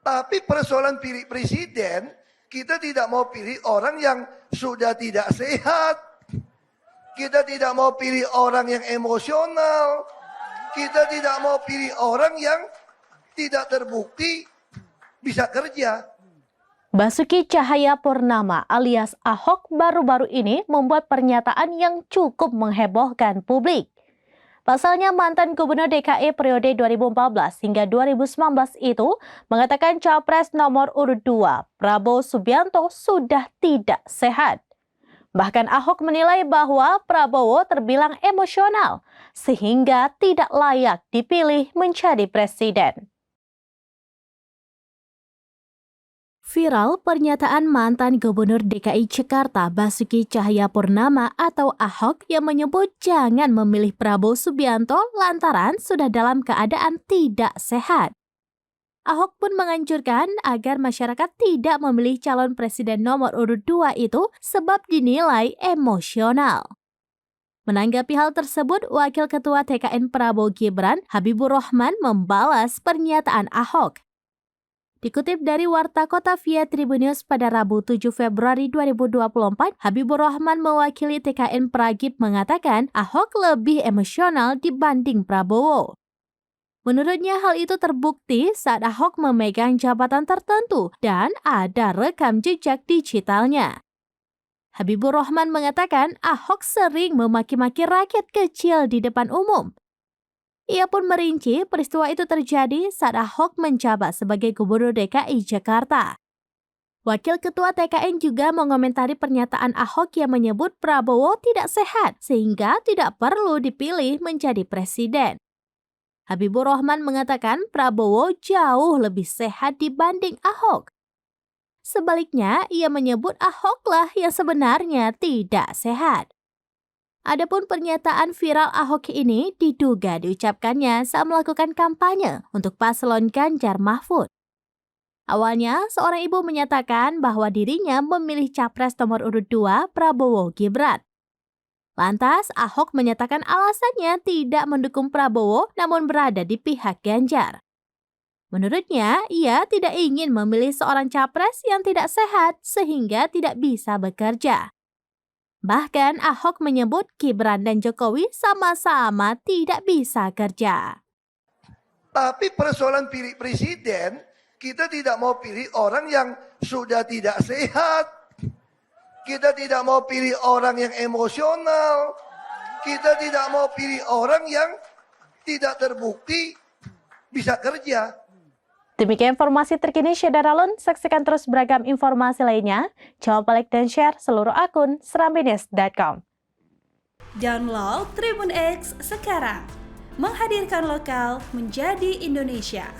Tapi persoalan pilih presiden, kita tidak mau pilih orang yang sudah tidak sehat. Kita tidak mau pilih orang yang emosional. Kita tidak mau pilih orang yang tidak terbukti bisa kerja. Basuki Cahayapurnama alias Ahok baru-baru ini membuat pernyataan yang cukup menghebohkan publik. Pasalnya mantan Gubernur DKI periode 2014 hingga 2019 itu mengatakan Capres nomor urut 2 Prabowo Subianto sudah tidak sehat. Bahkan Ahok menilai bahwa Prabowo terbilang emosional sehingga tidak layak dipilih menjadi presiden. Viral pernyataan mantan Gubernur DKI Jakarta Basuki Cahayapurnama atau Ahok yang menyebut jangan memilih Prabowo Subianto lantaran sudah dalam keadaan tidak sehat. Ahok pun menganjurkan agar masyarakat tidak memilih calon presiden nomor urut 2 itu sebab dinilai emosional. Menanggapi hal tersebut, Wakil Ketua TKN Prabowo Gibran, Habibur Rahman membalas pernyataan Ahok. Dikutip dari Warta Kota via Tribunnews pada Rabu 7 Februari 2024, Habibur Rahman mewakili TKN Pragib mengatakan Ahok lebih emosional dibanding Prabowo. Menurutnya hal itu terbukti saat Ahok memegang jabatan tertentu dan ada rekam jejak digitalnya. Habibur Rahman mengatakan Ahok sering memaki-maki rakyat kecil di depan umum. Ia pun merinci peristiwa itu terjadi saat Ahok menjabat sebagai Gubernur DKI Jakarta. Wakil Ketua TKN juga mengomentari pernyataan Ahok yang menyebut Prabowo tidak sehat sehingga tidak perlu dipilih menjadi presiden. Habibur Rahman mengatakan Prabowo jauh lebih sehat dibanding Ahok. Sebaliknya, ia menyebut Ahoklah yang sebenarnya tidak sehat. Adapun pernyataan viral Ahok ini diduga diucapkannya saat melakukan kampanye untuk paslon Ganjar Mahfud. Awalnya, seorang ibu menyatakan bahwa dirinya memilih capres nomor urut 2 Prabowo Gibran. Lantas, Ahok menyatakan alasannya tidak mendukung Prabowo namun berada di pihak Ganjar. Menurutnya, ia tidak ingin memilih seorang capres yang tidak sehat sehingga tidak bisa bekerja. Bahkan Ahok menyebut Gibran dan Jokowi sama-sama tidak bisa kerja. Tapi persoalan pilih presiden, kita tidak mau pilih orang yang sudah tidak sehat. Kita tidak mau pilih orang yang emosional. Kita tidak mau pilih orang yang tidak terbukti bisa kerja. Demikian informasi terkini Syedar Alun, saksikan terus beragam informasi lainnya. Coba like dan share seluruh akun serambinews.com. Download Tribun X sekarang, menghadirkan lokal menjadi Indonesia.